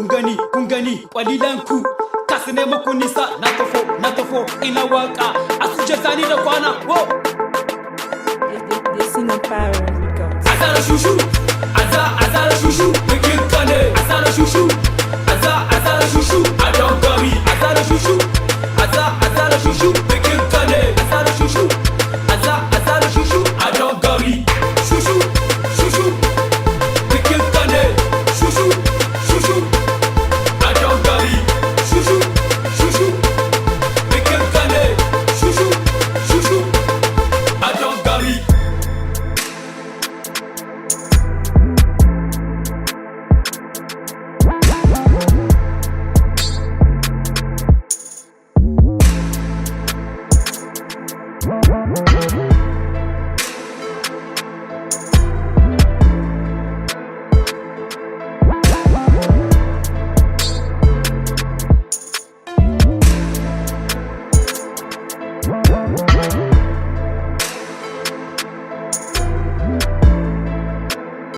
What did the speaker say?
kungani, walilanku. Kass ne muku nisa, na tafo, ina waka. Asuje zani da kwana, wo. They sing a parrot. Azala shushu, azala shushu.